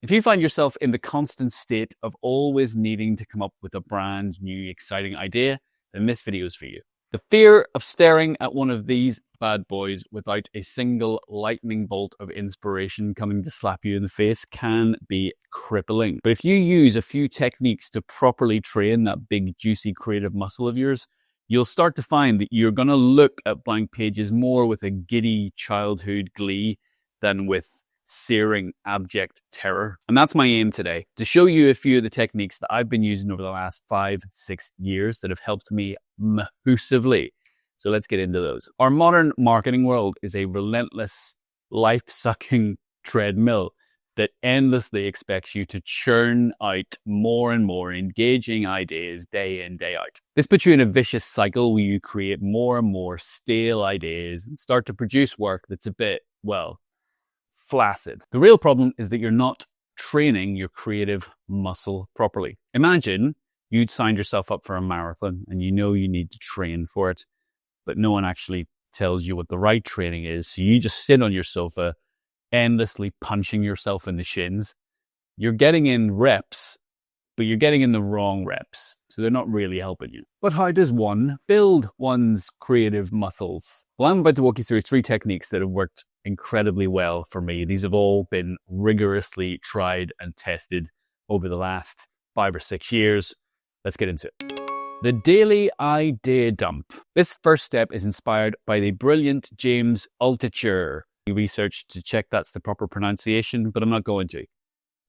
If you find yourself in the constant state of always needing to come up with a brand new, exciting idea, then this video is for you. The fear of staring at one of these bad boys without a single lightning bolt of inspiration coming to slap you in the face can be crippling. But if you use a few techniques to properly train that big, juicy, creative muscle of yours, you'll start to find that you're going to look at blank pages more with a giddy childhood glee than with searing, abject terror. And that's my aim today, to show you a few of the techniques that I've been using over the last 5-6 years that have helped me massively. So let's get into those. Our modern marketing world is a relentless, life-sucking treadmill that endlessly expects you to churn out more and more engaging ideas day in, day out. This puts you in a vicious cycle where you create more and more stale ideas and start to produce work that's a bit, well, flaccid. The real problem is that you're not training your creative muscle properly. Imagine you'd signed yourself up for a marathon and you know you need to train for it, but no one actually tells you what the right training is. So you just sit on your sofa, endlessly punching yourself in the shins. You're getting in reps, but you're getting in the wrong reps. So they're not really helping you. But how does one build one's creative muscles? Well, I'm about to walk you through 3 techniques that have worked incredibly well for me. These have all been rigorously tried and tested over the last 5 or 6 years. Let's get into it. The daily idea dump. This first step is inspired by the brilliant James Altucher. We researched to check that's the proper pronunciation, but I'm not going to.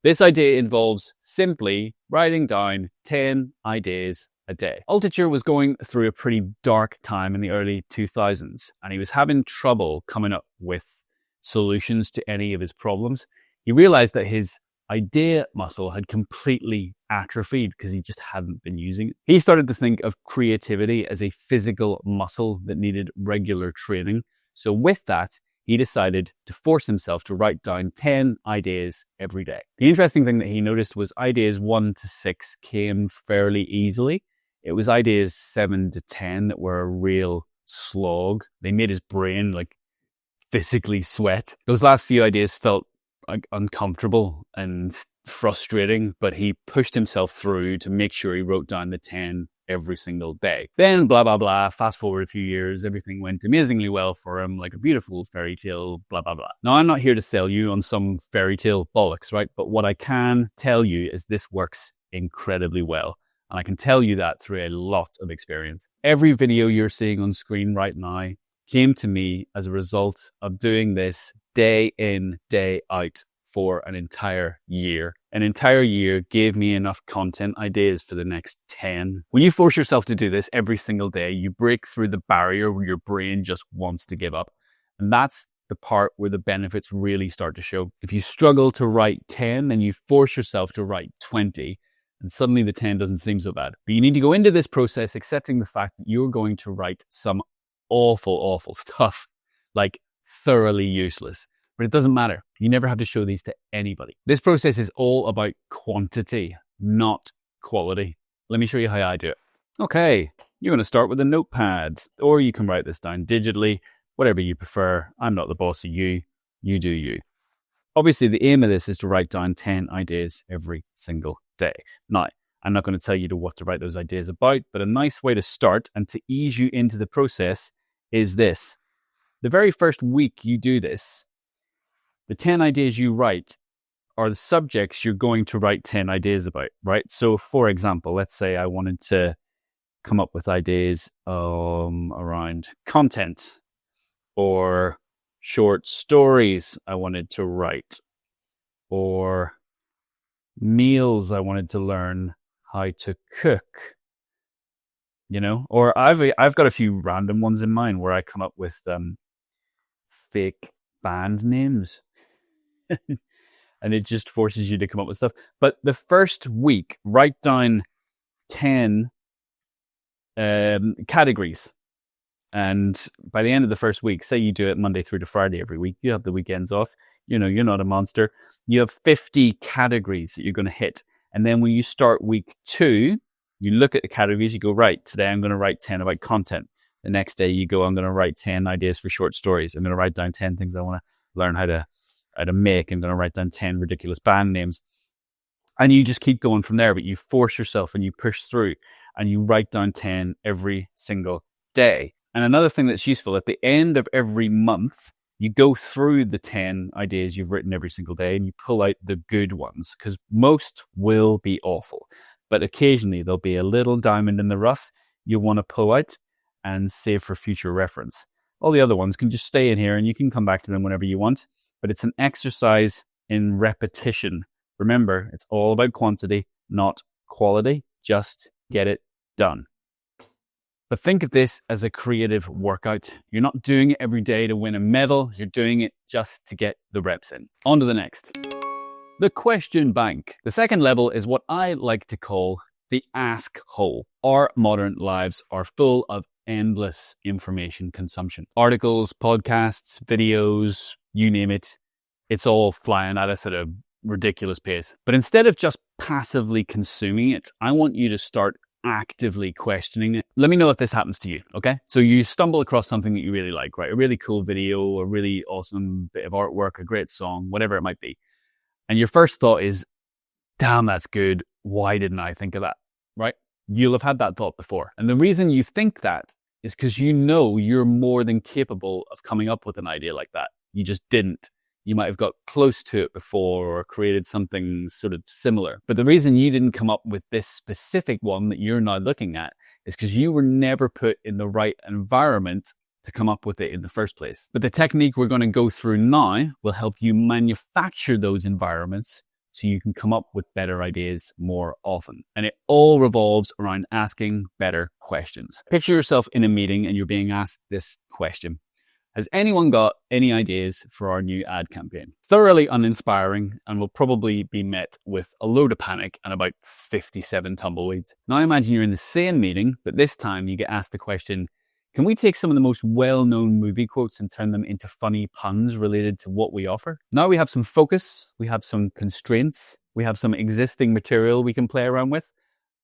This idea involves simply writing down 10 ideas a day. Altucher was going through a pretty dark time in the early 2000s, and he was having trouble coming up with solutions to any of his problems. He realized that his idea muscle had completely atrophied because he just hadn't been using it. He started to think of creativity as a physical muscle that needed regular training. So with that, he decided to force himself to write down 10 ideas every day. The interesting thing that he noticed was ideas 1 to 6 came fairly easily. It was ideas 7 to 10 that were a real slog. They made his brain physically sweat. Those last few ideas felt uncomfortable and frustrating, but he pushed himself through to make sure he wrote down the 10 every single day. Then blah, blah, blah, fast forward a few years, everything went amazingly well for him, like a beautiful fairy tale, blah, blah, blah. Now, I'm not here to sell you on some fairy tale bollocks, right? But what I can tell you is this works incredibly well. And I can tell you that through a lot of experience. Every video you're seeing on screen right now came to me as a result of doing this day in, day out for an entire year. An entire year gave me enough content ideas for the next 10. When you force yourself to do this every single day, you break through the barrier where your brain just wants to give up. And that's the part where the benefits really start to show. If you struggle to write 10 and you force yourself to write 20, and suddenly the 10 doesn't seem so bad. But you need to go into this process accepting the fact that you're going to write some awful stuff, thoroughly useless. But it doesn't matter. You never have to show these to anybody. This process is all about quantity, not quality. Let me show you how I do it. Okay, you're going to start with a notepad, or you can write this down digitally, whatever you prefer. I'm not the boss of you. You do you. Obviously, the aim of this is to write down 10 ideas every single day. Now, I'm not going to tell you what to write those ideas about, but a nice way to start and to ease you into the process is this. The very first week you do this, the 10 ideas you write are the subjects you're going to write 10 ideas about, right? So for example, let's say I wanted to come up with ideas around content or short stories I wanted to write, or meals I wanted to learn how to cook, or I've got a few random ones in mind where I come up with fake band names. And it just forces you to come up with stuff. But the first week, write down 10 categories. And by the end of the first week, say you do it Monday through to Friday every week, you have the weekends off, you're not a monster. You have 50 categories that you're going to hit. And then when you start week 2, you look at the categories, you go, right, today I'm going to write 10 about content. The next day you go, I'm going to write 10 ideas for short stories. I'm going to write down 10 things I want to learn how to Out of make, I'm going to write down 10 ridiculous band names. And you just keep going from there, but you force yourself and you push through and you write down 10 every single day. And another thing that's useful, at the end of every month, you go through the 10 ideas you've written every single day and you pull out the good ones, because most will be awful. But occasionally there'll be a little diamond in the rough you want to pull out and save for future reference. All the other ones can just stay in here and you can come back to them whenever you want. But it's an exercise in repetition. Remember, it's all about quantity, not quality. Just get it done. But think of this as a creative workout. You're not doing it every day to win a medal. You're doing it just to get the reps in. On to the next. The question bank. The second level is what I like to call the ask hole. Our modern lives are full of endless information consumption. Articles, podcasts, videos, you name it. It's all flying at us at a ridiculous pace. But instead of just passively consuming it, I want you to start actively questioning it. Let me know if this happens to you, okay? So you stumble across something that you really like, right? A really cool video, a really awesome bit of artwork, a great song, whatever it might be. And your first thought is, damn, that's good. Why didn't I think of that, right? You'll have had that thought before. And the reason you think that is because you know you're more than capable of coming up with an idea like that. You just didn't. You might have got close to it before or created something sort of similar. But the reason you didn't come up with this specific one that you're now looking at is because you were never put in the right environment to come up with it in the first place. But the technique we're going to go through now will help you manufacture those environments so you can come up with better ideas more often. And it all revolves around asking better questions. Picture yourself in a meeting and you're being asked this question. Has anyone got any ideas for our new ad campaign? Thoroughly uninspiring and will probably be met with a load of panic and about 57 tumbleweeds. Now imagine you're in the same meeting, but this time you get asked the question, can we take some of the most well-known movie quotes and turn them into funny puns related to what we offer? Now we have some focus, we have some constraints, we have some existing material we can play around with,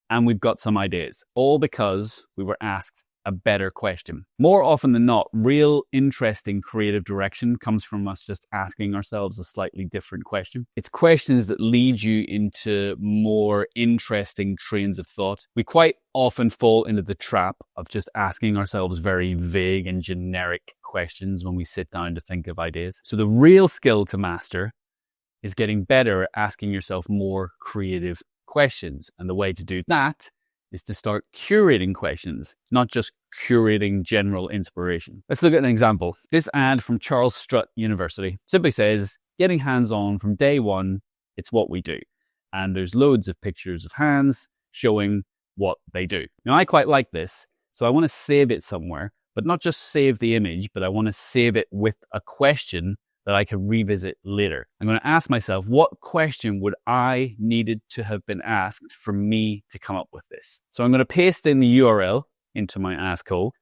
and we've got some ideas, all because we were asked a better question. More often than not, real interesting creative direction comes from us just asking ourselves a slightly different question. It's questions that lead you into more interesting trains of thought. We quite often fall into the trap of just asking ourselves very vague and generic questions when we sit down to think of ideas. So the real skill to master is getting better at asking yourself more creative questions. And the way to do that is to start curating questions, not just curating general inspiration. Let's look at an example. This ad from Charles Strutt University simply says, getting hands-on from day one, it's what we do. And there's loads of pictures of hands showing what they do. Now, I quite like this, so I want to save it somewhere, but not just save the image, but I want to save it with a question that I can revisit later. I'm going to ask myself, what question would I needed to have been asked for me to come up with this? So I'm going to paste in the URL into my ask hole.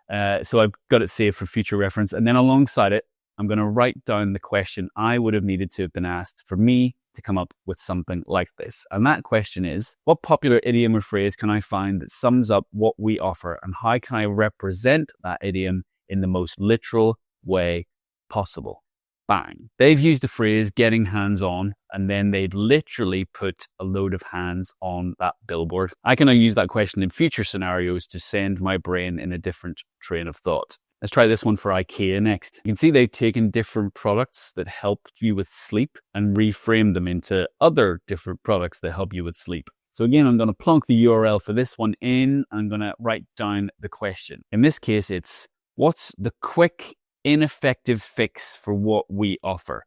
So I've got it saved for future reference. And then alongside it, I'm going to write down the question I would have needed to have been asked for me to come up with something like this. And that question is, what popular idiom or phrase can I find that sums up what we offer? And how can I represent that idiom in the most literal way possible? Bang. They've used the phrase getting hands on, and then they'd literally put a load of hands on that billboard. I can now use that question in future scenarios to send my brain in a different train of thought. Let's try this one for IKEA next. You can see they've taken different products that help you with sleep and reframed them into other different products that help you with sleep. So again, I'm going to plonk the URL for this one in. I'm going to write down the question. In this case, it's what's the quick, ineffective fix for what we offer?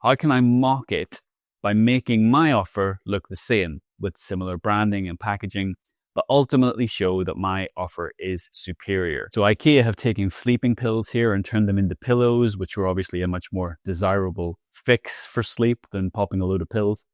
How can I mock it by making my offer look the same with similar branding and packaging, but ultimately show that my offer is superior? So IKEA have taken sleeping pills here and turned them into pillows, which are obviously a much more desirable fix for sleep than popping a load of pills.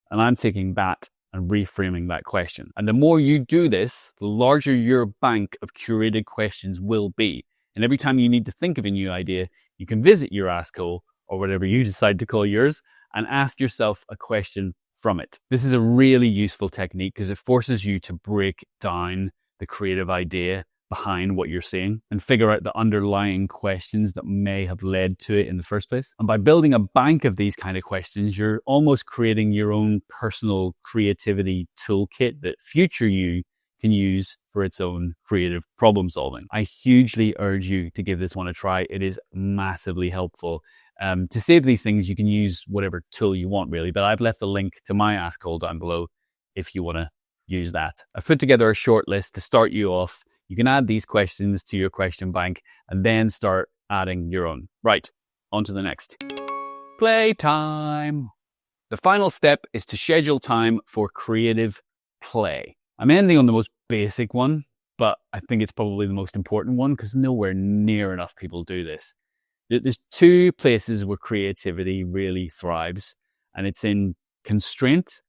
And I'm taking that and reframing that question. And the more you do this, the larger your bank of curated questions will be. And every time you need to think of a new idea, you can visit your Ask Hole, or whatever you decide to call yours, and ask yourself a question from it. This is a really useful technique because it forces you to break down the creative idea behind what you're seeing and figure out the underlying questions that may have led to it in the first place. And by building a bank of these kind of questions, you're almost creating your own personal creativity toolkit that future you can use for its own creative problem solving. I hugely urge you to give this one a try. It is massively helpful. To save these things, you can use whatever tool you want, really, but I've left a link to my Ask Cole down below if you want to use that. I've put together a short list to start you off. You can add these questions to your question bank and then start adding your own. Right, on to the next. Playtime. The final step is to schedule time for creative play. I'm ending on the most basic one, but I think it's probably the most important one because nowhere near enough people do this. There's two places where creativity really thrives, and it's in constraint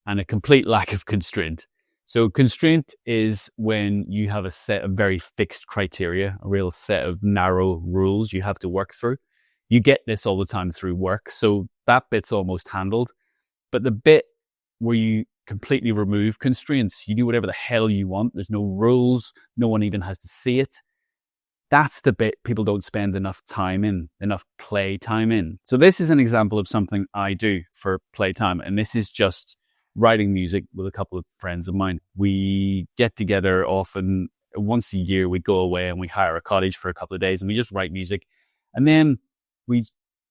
and a complete lack of constraint. So constraint is when you have a set of very fixed criteria, a real set of narrow rules you have to work through. You get this all the time through work, so that bit's almost handled. But the bit where you completely remove constraints, you do whatever the hell you want, there's no rules, no one even has to see it. That's the bit people don't spend enough time in, enough play time in. So this is an example of something I do for playtime, and this is just writing music with a couple of friends of mine. We get together often once a year, we go away and we hire a cottage for a couple of days and we just write music. And then when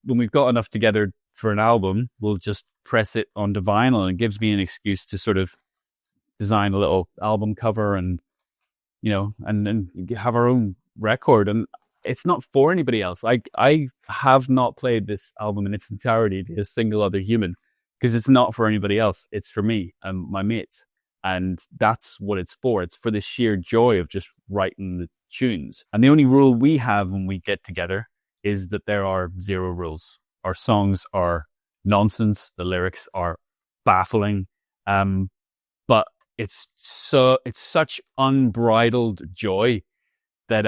we've got enough together for an album, we'll just press it onto vinyl, and it gives me an excuse to sort of design a little album cover and, you know, and have our own record. And it's not for anybody else. I have not played this album in its entirety to a single other human because it's not for anybody else. It's for me and my mates. And that's what it's for. It's for the sheer joy of just writing the tunes. And the only rule we have when we get together is that there are zero rules. Our songs are nonsense. The lyrics are baffling. But it's such unbridled joy that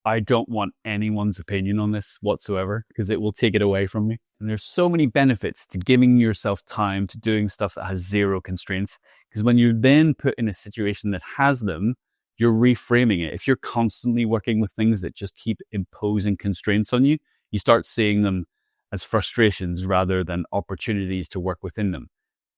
I don't want anyone's opinion on this whatsoever, because it will take it away from me. And there's so many benefits to giving yourself time to doing stuff that has zero constraints, because when you're then put in a situation that has them, you're reframing it. If you're constantly working with things that just keep imposing constraints on you, you start seeing them as frustrations rather than opportunities to work within them.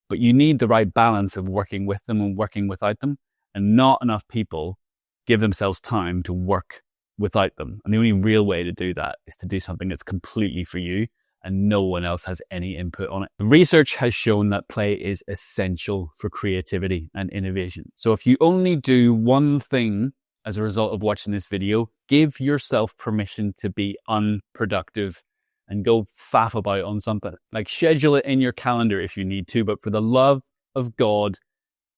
But you need the right balance of working with them and working without them. And not enough people give themselves time to work without them. And the only real way to do that is to do something that's completely for you and no one else has any input on it. The research has shown that play is essential for creativity and innovation. So if you only do one thing as a result of watching this video, give yourself permission to be unproductive and go faff about on something. Like, schedule it in your calendar if you need to, but for the love of God,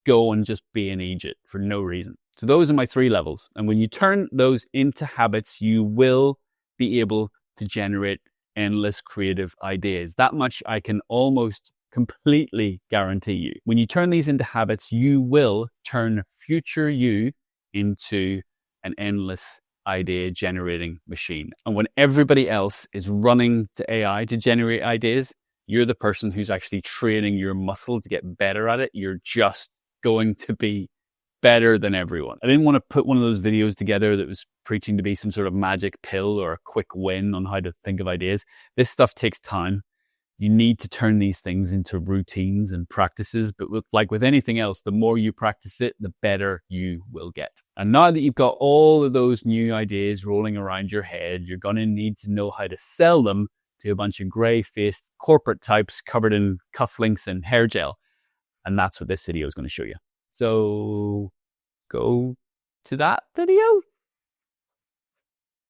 go and just be an idiot for no reason. So those are my 3 levels. And when you turn those into habits, you will be able to generate endless creative ideas. That much I can almost completely guarantee you. When you turn these into habits, you will turn future you into an endless idea generating machine. And when everybody else is running to AI to generate ideas, you're the person who's actually training your muscle to get better at it. You're just going to be better than everyone. I didn't want to put one of those videos together that was preaching to be some sort of magic pill or a quick win on how to think of ideas. This stuff takes time. You need to turn these things into routines and practices. But like with anything else, the more you practice it, the better you will get. And now that you've got all of those new ideas rolling around your head, you're going to need to know how to sell them to a bunch of grey-faced corporate types covered in cufflinks and hair gel. And that's what this video is going to show you. So go to that video.